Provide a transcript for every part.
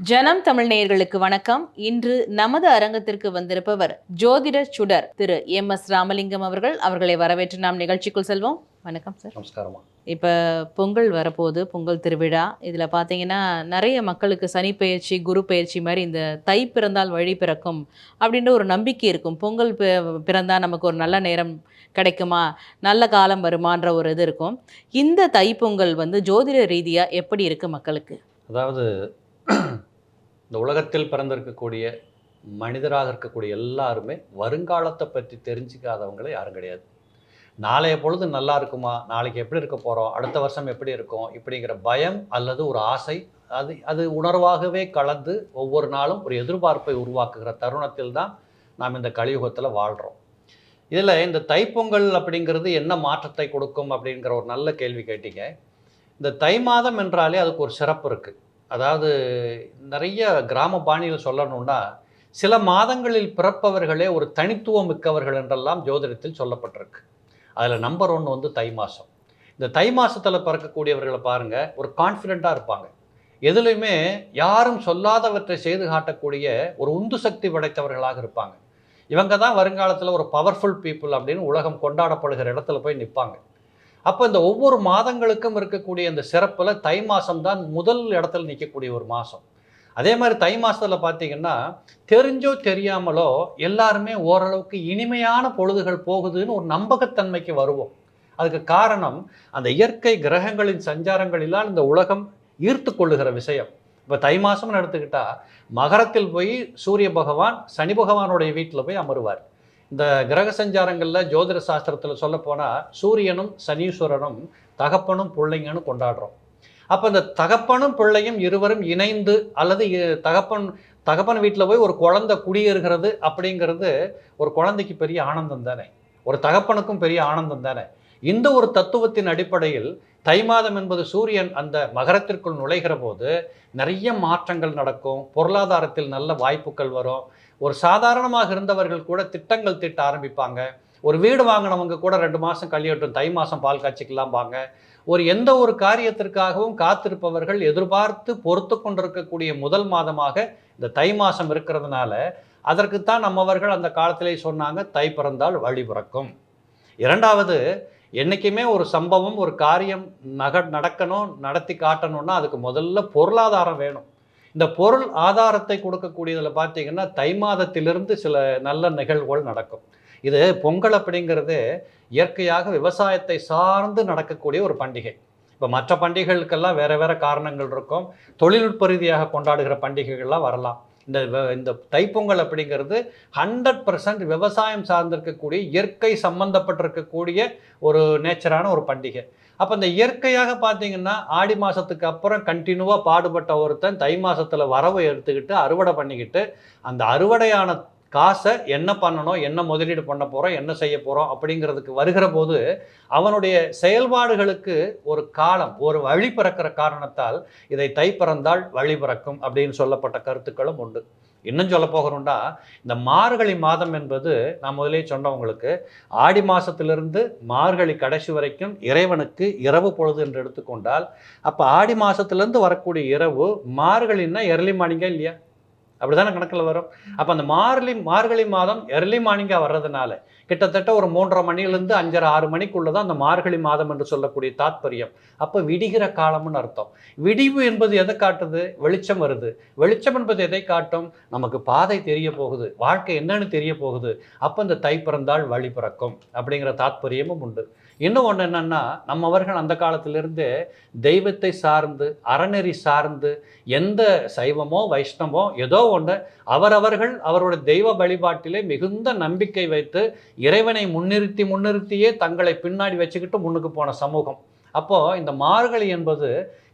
ஜனம் தமிழ் நேயர்களுக்கு வணக்கம். இன்று நமது அரங்கத்திற்கு வந்திருப்பவர் ஜோதிட சுடர் திரு MS ராமலிங்கம் அவர்களை வரவேற்று நாம் நிகழ்ச்சிக்குள் செல்வோம். வணக்கம் சார். நமஸ்காரமா. இப்போ பொங்கல் வரப்போகுது, பொங்கல் திருவிழா. இதில் பார்த்தீங்கன்னா நிறைய மக்களுக்கு சனி பெயர்ச்சி, குரு பெயர்ச்சி மாதிரி இந்த தை பிறந்தால் வழி பிறக்கும் அப்படின்ற ஒரு நம்பிக்கை இருக்கும். பொங்கல் பிறந்தால் நமக்கு ஒரு நல்ல நேரம் கிடைக்குமா, நல்ல காலம் வருமான்ற ஒரு இது இருக்கும். இந்த தைப்பொங்கல் ஜோதிட ரீதியாக எப்படி இருக்குது மக்களுக்கு? அதாவது இந்த உலகத்தில் பிறந்திருக்கக்கூடிய மனிதராக இருக்கக்கூடிய எல்லாருமே வருங்காலத்தை பற்றி தெரிஞ்சிக்காதவங்களே யாரும் கிடையாது. நாளைய பொழுது நல்லா இருக்குமா, நாளைக்கு எப்படி இருக்க போகிறோம், அடுத்த வருஷம் எப்படி இருக்கும் இப்படிங்கிற பயம் அல்லது ஒரு ஆசை அது உணர்வாகவே கலந்து ஒவ்வொரு நாளும் ஒரு எதிர்பார்ப்பை உருவாக்குகிற தருணத்தில் தான் நாம் இந்த கலியுகத்தில் வாழ்கிறோம். இதில் இந்த தைப்பொங்கல் அப்படிங்கிறது என்ன மாற்றத்தை கொடுக்கும் அப்படிங்கிற ஒரு நல்ல கேள்வி கேட்டீங்க. இந்த தை மாதம் என்றாலே அதுக்கு ஒரு சிறப்பு இருக்குது. அதாவது நிறைய கிராம பாணியில் சொல்லணும்னா சில மாதங்களில் பிறப்பவர்களே ஒரு தனித்துவம் மிக்கவர்கள் என்றெல்லாம் ஜோதிடத்தில் சொல்லப்பட்டிருக்கு. அதில் நம்பர் 1 தை மாதம். இந்த தை மாதத்தில் பிறக்கக்கூடியவர்களை பாருங்கள், ஒரு கான்ஃபிடெண்ட்டாக இருப்பாங்க. எதுலையுமே யாரும் சொல்லாதவற்றை செய்து காட்டக்கூடிய ஒரு உந்து சக்தி படைத்தவர்களாக இருப்பாங்க. இவங்க தான் வருங்காலத்தில் ஒரு பவர்ஃபுல் பீப்புள் அப்படின்னு உலகம் கொண்டாடப்படுகிற இடத்துல போய் நிற்பாங்க. அப்போ இந்த ஒவ்வொரு மாதங்களுக்கும் இருக்கக்கூடிய இந்த சிறப்பில் தை மாதம் தான் முதல் இடத்துல நிற்கக்கூடிய ஒரு மாதம். அதே மாதிரி தை மாதத்தில் பார்த்தீங்கன்னா தெரிஞ்சோ தெரியாமலோ எல்லாருமே ஓரளவுக்கு இனிமையான பொழுதுகள் போகுதுன்னு ஒரு நம்பகத்தன்மைக்கு வருவோம். அதுக்கு காரணம் அந்த இயற்கை கிரகங்களின் சஞ்சாரங்களிலால் இந்த உலகம் ஈர்த்து கொள்ளுகிற விஷயம். இப்போ தை மாதம்னு எடுத்துக்கிட்டால் மகரத்தில் போய் சூரிய பகவான் சனி பகவானுடைய வீட்டில் போய் அமருவார். இந்த கிரக சஞ்சாரங்களில் ஜோதிட சாஸ்திரத்தில் சொல்லப்போனால் சூரியனும் சனீஸ்வரனும் தகப்பனும் பிள்ளைங்கன்னு கொண்டாடுறோம். அப்போ இந்த தகப்பனும் பிள்ளையும் இருவரும் இணைந்து அல்லது தகப்பன் வீட்டில் போய் ஒரு குழந்தை குடியேறுகிறது அப்படிங்கிறது ஒரு குழந்தைக்கு பெரிய ஆனந்தம் தானே, ஒரு தகப்பனுக்கும் பெரிய ஆனந்தம் தானே. இந்த ஒரு தத்துவத்தின் அடிப்படையில் தை மாதம் என்பது சூரியன் அந்த மகரத்திற்குள் நுழைகிற போது நிறைய மாற்றங்கள் நடக்கும். பொருளாதாரத்தில் நல்ல வாய்ப்புகள் வரும். ஒரு சாதாரணமாக இருந்தவர்கள் கூட திட்டங்கள் திட்ட ஆரம்பிப்பாங்க. ஒரு வீடு வாங்கினவங்க கூட 2 மாதம் கழியட்டும், தை மாதம் பால் காய்ச்சிக்கலாம்பாங்க. எந்த ஒரு காரியத்திற்காகவும் காத்திருப்பவர்கள் எதிர்பார்த்து பொறுத்து கொண்டிருக்கக்கூடிய முதல் மாதமாக இந்த தை மாதம் இருக்கிறதுனால அதற்குத்தான் நம்மவர்கள் அந்த காலத்திலே சொன்னாங்க, தை பிறந்தால் வழி பிறக்கும். இரண்டாவது, என்றைக்குமே ஒரு சம்பவம் ஒரு காரியம் நடக்கணும், நடத்தி காட்டணும்னா அதுக்கு முதல்ல பொருளாதாரம் வேணும். இந்த பொருள் ஆதாரத்தை கொடுக்கக்கூடியதில் பார்த்தீங்கன்னா தை மாதத்திலிருந்து சில நல்ல நிகழ்வுகள் நடக்கும். இது பொங்கல் அப்படிங்கிறது இயற்கையாக விவசாயத்தை சார்ந்து நடக்கக்கூடிய ஒரு பண்டிகை. இப்போ மற்ற பண்டிகைகளுக்கெல்லாம் வேறு வேறு காரணங்கள் இருக்கும். தொழில்நுட்ப ரீதியாக கொண்டாடுகிற பண்டிகைகள்லாம் வரலாம். இந்த தைப்பொங்கல் அப்படிங்கிறது 100% விவசாயம் சார்ந்திருக்கக்கூடிய இயற்கை சம்பந்தப்பட்டிருக்கக்கூடிய ஒரு நேச்சரான ஒரு பண்டிகை. அப்போ இந்த இயற்கையாக பார்த்தீங்கன்னா ஆடி மாதத்துக்கு அப்புறம் கண்டினியூவாக பாடுபட்ட ஒருத்தன் தை மாதத்தில் வரவை எடுத்துக்கிட்டு அறுவடை பண்ணிக்கிட்டு அந்த அறுவடையான காசை என்ன பண்ணணும், என்ன முதலீடு பண்ண போகிறோம், என்ன செய்ய போகிறோம் அப்படிங்கிறதுக்கு வருகிற போது அவனுடைய செயல்பாடுகளுக்கு ஒரு காலம், ஒரு வழி பிறக்கிற காரணத்தால் இதை தை பிறந்தால் வழி பிறக்கும் அப்படின்னு சொல்லப்பட்ட கருத்துக்களும் உண்டு. இன்னும் சொல்ல போகிறோம்னா இந்த மார்கழி மாதம் என்பது நான் முதலே சொன்னவங்களுக்கு ஆடி மாதத்திலிருந்து மார்கழி கடைசி வரைக்கும் இறைவனுக்கு இரவு பொழுது என்று எடுத்துக்கொண்டால் அப்போ ஆடி மாதத்துலேருந்து வரக்கூடிய இரவு மார்கழின்னா எர்லி மார்னிங்கா இல்லையா, அப்படிதானே கணக்கில் வரும். அப்போ அந்த மார்கழி மாதம் எர்லி மார்னிங்காக வர்றதுனால கிட்டத்தட்ட ஒரு 3:30 மணிலேருந்து 5:30 6 மணிக்குள்ளே தான் அந்த மார்கழி மாதம் என்று சொல்லக்கூடிய தாத்பரியம். அப்போ விடிகிற காலம்னு அர்த்தம். விடிவு என்பது எதை காட்டுது, வெளிச்சம் வருது. வெளிச்சம் என்பது எதை காட்டும், நமக்கு பாதை தெரிய போகுது, வாழ்க்கை என்னன்னு தெரிய போகுது. அப்போ இந்த தை பிறந்தால் வழி பிறக்கும் அப்படிங்கிற தாத்பரியமும் உண்டு. இன்னும் ஒன்று என்னென்னா, நம்மவர்கள் அந்த காலத்திலிருந்து தெய்வத்தை சார்ந்து அறநெறி சார்ந்து எந்த சைவமோ வைஷ்ணவோ ஏதோ ஒன்று அவரவர்கள் அவருடைய தெய்வ வழிபாட்டிலே மிகுந்த நம்பிக்கை வைத்து இறைவனை முன்னிறுத்தியே தங்களை பின்னாடி வச்சுக்கிட்டு முன்னுக்கு போன சமூகம். அப்போது இந்த மார்கழி என்பது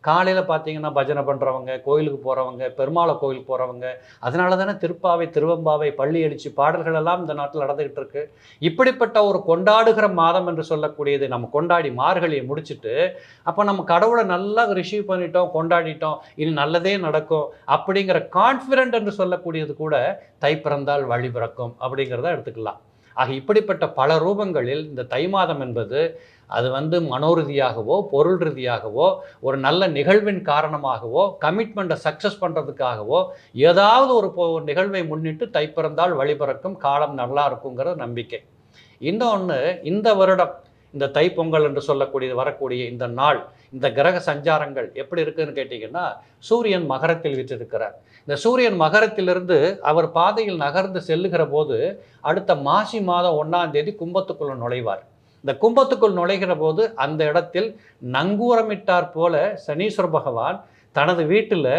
காலையில் பார்த்தீங்கன்னா பஜனை பண்ணுறவங்க, கோயிலுக்கு போகிறவங்க, பெருமாளை கோயிலுக்கு போகிறவங்க, அதனால தானே திருப்பாவை திருவம்பாவை பள்ளி எழுச்சி பாடல்கள் எல்லாம் இந்த நாட்டில் நடந்துகிட்டு இருக்கு. இப்படிப்பட்ட ஒரு கொண்டாடுகிற மாதம் என்று சொல்லக்கூடியது நம்ம கொண்டாடி மார்கழியை முடிச்சுட்டு அப்போ நம்ம கடவுளை நல்லா ரிசீவ் பண்ணிட்டோம், கொண்டாடிட்டோம், இனி நல்லதே நடக்கும் அப்படிங்கிற கான்ஃபிடென்ட் என்று சொல்லக்கூடியது கூட தை பிறந்தால் வழி பிறக்கும் அப்படிங்கிறத எடுத்துக்கலாம். ஆக இப்படிப்பட்ட பல ரூபங்களில் இந்த தை மாதம் என்பது அது மனோரீதியாகவோ பொருள் ரீதியாகவோ ஒரு நல்ல நிகழ்வின் காரணமாகவோ கமிட்மெண்ட்டை சக்ஸஸ் பண்ணுறதுக்காகவோ ஏதாவது ஒரு நிகழ்வை முன்னிட்டு தை பிறந்தால் வழிபிறக்கும் காலம் நல்லா இருக்குங்கிற நம்பிக்கை. இன்னொன்று, இந்த வருடம் இந்த தைப்பொங்கல் என்று சொல்லக்கூடியது வரக்கூடிய இந்த நாள், இந்த கிரக சஞ்சாரங்கள் எப்படி இருக்குதுன்னு கேட்டிங்கன்னா, சூரியன் மகரத்தில் விற்றிருக்கிறார். இந்த சூரியன் மகரத்திலிருந்து அவர் பாதையில் நகர்ந்து செல்லுகிற போது அடுத்த மாசி மாதம் 1ஆம் தேதி கும்பத்துக்குள்ள நுழைவார். இந்த கும்பத்துக்குள் நுழைகிற போது அந்த இடத்தில் நங்கூரமிட்டார் போல சனீஸ்வர பகவான் தனது வீட்டில்,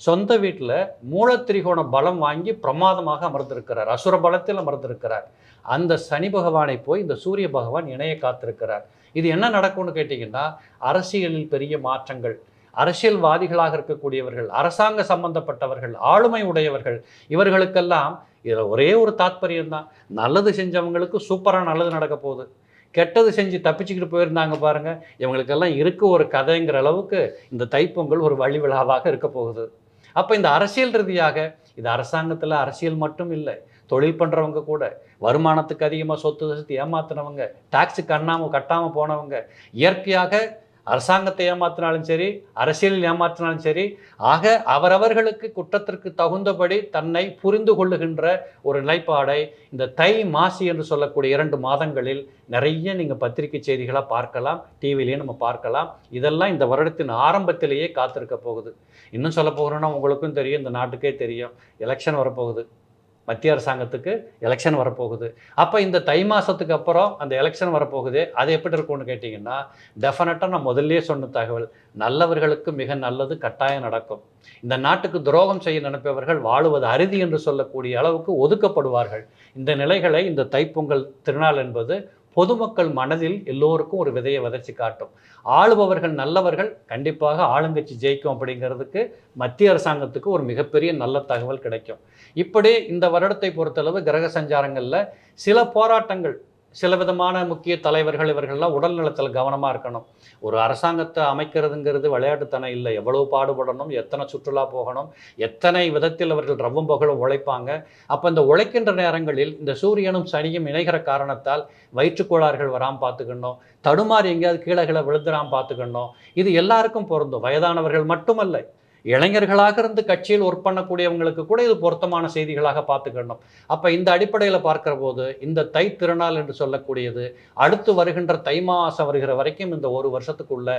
சொந்த வீட்டில் மூலத்திரிகோண பலம் வாங்கி பிரமாதமாக அமர்ந்திருக்கிறார், அசுர பலத்தில் அமர்ந்திருக்கிறார். அந்த சனி பகவானை போய் இந்த சூரிய பகவான் இணைய காத்திருக்கிறார். இது என்ன நடக்கும்னு கேட்டிங்கன்னா, அரசியலில் பெரிய மாற்றங்கள், அரசியல்வாதிகளாக இருக்கக்கூடியவர்கள், அரசாங்க சம்பந்தப்பட்டவர்கள், ஆளுமை உடையவர்கள், இவர்களுக்கெல்லாம் இதில் ஒரே ஒரு தாத்பரியம்தான், நல்லது செஞ்சவங்களுக்கு சூப்பராக நல்லது நடக்க போகுது, கெட்டது செஞ்சு தப்பிச்சுக்கிட்டு போயிருந்தாங்க பாருங்கள், இவங்களுக்கெல்லாம் இருக்கு ஒரு கதைங்கிற அளவுக்கு இந்த தைப்பொங்கல் ஒரு வழி விழாவாக இருக்க போகுது. அப்போ இந்த அரசியல் ரீதியாக, இது அரசாங்கத்தில் அரசியல் மட்டும் இல்லை, தொழில் பண்ணுறவங்க கூட, வருமானத்துக்கு அதிகமாக சொத்து ஏமாத்தினவங்க, டாக்ஸு கட்டாமல் போனவங்க, இயற்கையாக அரசாங்கத்தை ஏமாற்றினாலும் சரி, அரசியலில் ஏமாற்றினாலும் சரி, ஆக அவரவர்களுக்கு குற்றத்திற்கு தகுந்தபடி தன்னை புரிந்து கொள்ளுகின்ற ஒரு நிலைப்பாடை இந்த தை மாசி என்று சொல்லக்கூடிய 2 மாதங்களில் நிறைய நீங்கள் பத்திரிகை செய்திகளாக பார்க்கலாம், டிவிலையும் நம்ம பார்க்கலாம். இதெல்லாம் இந்த வருடத்தின் ஆரம்பத்திலேயே காத்திருக்க போகுது. இன்னும் சொல்ல போகிறோன்னா, உங்களுக்கும் தெரியும், இந்த நாட்டுக்கே தெரியும், எலெக்ஷன் வரப்போகுது, மத்திய அரசாங்கத்துக்கு எலெக்ஷன் வரப்போகுது. அப்போ இந்த தை மாதத்துக்கு அப்புறம் அந்த எலெக்ஷன் வரப்போகுது. அது எப்படி இருக்கும்னு கேட்டிங்கன்னா, டெஃபினட்டாக நான் முதல்லையே சொன்ன தகவல், நல்லவர்களுக்கு மிக நல்லது கட்டாயம் நடக்கும். இந்த நாட்டுக்கு துரோகம் செய்ய நினைப்பவர்கள் வாழுவது அரிதி என்று சொல்லக்கூடிய அளவுக்கு ஒதுக்கப்படுவார்கள். இந்த நிலைகளை இந்த தைப்பொங்கல் திருநாள் என்பது பொதுமக்கள் மனதில் எல்லோருக்கும் ஒரு விதையை விதைச்சி காட்டும். ஆளுபவர்கள் நல்லவர்கள், கண்டிப்பாக ஆளுங்கட்சி ஜெயிக்கும் அப்படிங்கிறதுக்கு மத்திய அரசாங்கத்துக்கு ஒரு மிகப்பெரிய நல்ல தகவல் கிடைக்கும். இப்படி இந்த வருடத்தை பொறுத்தளவு கிரக சஞ்சாரங்களில் சில போராட்டங்கள், சில விதமான முக்கிய தலைவர்கள் இவர்கள்லாம் உடல் நலத்தில் கவனமாக இருக்கணும். ஒரு அரசாங்கத்தை அமைக்கிறதுங்கிறது விளையாட்டுத்தனம் இல்லை. எவ்வளவு பாடுபடணும், எத்தனை சுற்றுலா போகணும், எத்தனை விதத்தில் அவர்கள் ரவ்வும் பகலும் உழைப்பாங்க. அப்போ இந்த உழைக்கின்ற நேரங்களில் இந்த சூரியனும் சனியும் இணைகிற காரணத்தால் வயிற்றுக்கோளாறுகள் வராமல் பார்த்துக்கணும், தடுமாறி எங்கேயாவது கீழே விழுந்துடாமல் பார்த்துக்கணும். இது எல்லாருக்கும் பொருந்தும், வயதானவர்கள் மட்டுமல்ல, இளைஞர்களாக இருந்து கட்சியில் ஒர்க் பண்ணக்கூடியவங்களுக்கு கூட இது பொருத்தமான செய்திகளாக பார்த்துக்கணும். அப்போ இந்த அடிப்படையில் பார்க்குற போது இந்த தை திருநாள் என்று சொல்லக்கூடியது அடுத்து வருகின்ற தை மாதம் வருகிற வரைக்கும் இந்த ஒரு வருஷத்துக்குள்ள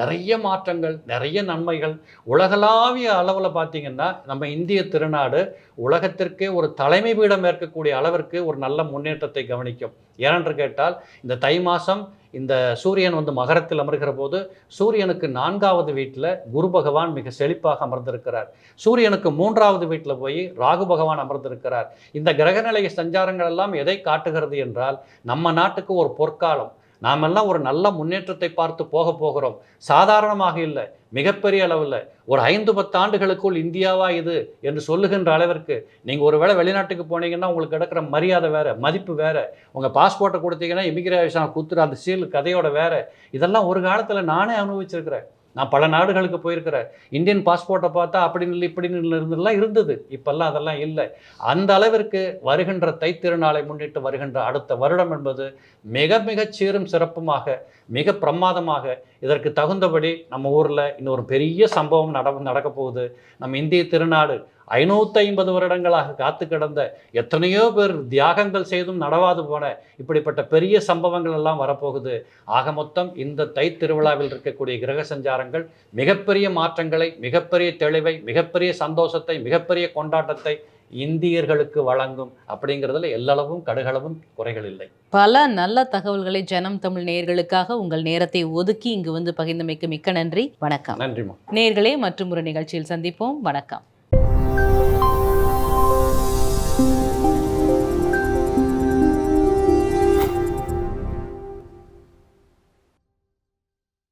நிறைய மாற்றங்கள், நிறைய நன்மைகள், உலகளாவிய அளவில் பார்த்திங்கன்னா நம்ம இந்திய திருநாடு உலகத்திற்கே ஒரு தலைமை பீடம் ஏற்கக்கூடிய அளவிற்கு ஒரு நல்ல முன்னேற்றத்தை கவனிக்கும். ஏனென்று கேட்டால், இந்த தை மாதம் இந்த சூரியன் மகரத்தில் அமர்கிற போது சூரியனுக்கு 4வது வீட்டில் குரு பகவான் மிக செழிப்பாக அமர்ந்திருக்கிறார். சூரியனுக்கு 3வது வீட்டில் போய் ராகு பகவான் அமர்ந்திருக்கிறார். இந்த கிரகநிலை சஞ்சாரங்கள் எல்லாம் எதை காட்டுகிறது என்றால், நம்ம நாட்டுக்கு ஒரு பொற்காலம், நாமெல்லாம் ஒரு நல்ல முன்னேற்றத்தை பார்த்து போகிறோம். சாதாரணமாக இல்லை, மிகப்பெரிய அளவில் ஒரு 5-10 ஆண்டுகளுக்குள் இந்தியாவா இது என்று சொல்லுகின்ற அளவிற்கு நீங்கள் ஒருவேளை வெளிநாட்டுக்கு போனீங்கன்னா உங்களுக்கு கிடைக்கிற மரியாதை வேறு, மதிப்பு வேறு. உங்கள் பாஸ்போர்ட்டை கொடுத்தீங்கன்னா இமிகிரேஷன் குத்துற அந்த சீல் கதையோட வேறு. இதெல்லாம் ஒரு காலத்தில் நானே அனுபவிச்சிருக்கிறேன். நான் பல நாடுகளுக்கு போயிருக்கிறேன். இந்தியன் பாஸ்போர்ட்டை பார்த்தா அப்படின்னு இல்லை இப்படின்னு இருந்தெல்லாம் இருந்தது. இப்போல்லாம் அதெல்லாம் இல்லை. அந்த அளவிற்கு வருகின்ற தைத்திருநாளை முன்னிட்டு வருகின்ற அடுத்த வருடம் என்பது மிக மிகச் சீரும் சிறப்புமாக, மிக பிரமாதமாக, இதற்கு தகுந்தபடி நம்ம ஊரில் இன்னொரு பெரிய சம்பவம் நடக்க போகுது. நம்ம இந்திய திருநாடு 550 வருடங்களாக காத்து கிடந்த, எத்தனையோ பேர் தியாகங்கள் செய்தும் நடவாது போன இப்படிப்பட்ட பெரிய சம்பவங்கள் எல்லாம் வரப்போகுது. ஆக மொத்தம் இந்த தை திருவிழாவில் இருக்கக்கூடிய கிரக சஞ்சாரங்கள் மிகப்பெரிய மாற்றங்களை, மிகப்பெரிய தெளிவை, மிகப்பெரிய சந்தோஷத்தை, மிகப்பெரிய கொண்டாட்டத்தை இந்தியர்களுக்கு வழங்கும். அப்படிங்கிறதுல எல்லளவும் கடுகளவும் குறைகள் இல்லை. பல நல்ல தகவல்களை ஜனம் தமிழ் நேயர்களுக்காக உங்கள் நேரத்தை ஒதுக்கி இங்கு பகிர்ந்தமைக்கு மிக்க நன்றி. வணக்கம். நன்றிமா நேயர்களே, மற்றும் ஒரு நிகழ்ச்சியில் சந்திப்போம். வணக்கம்.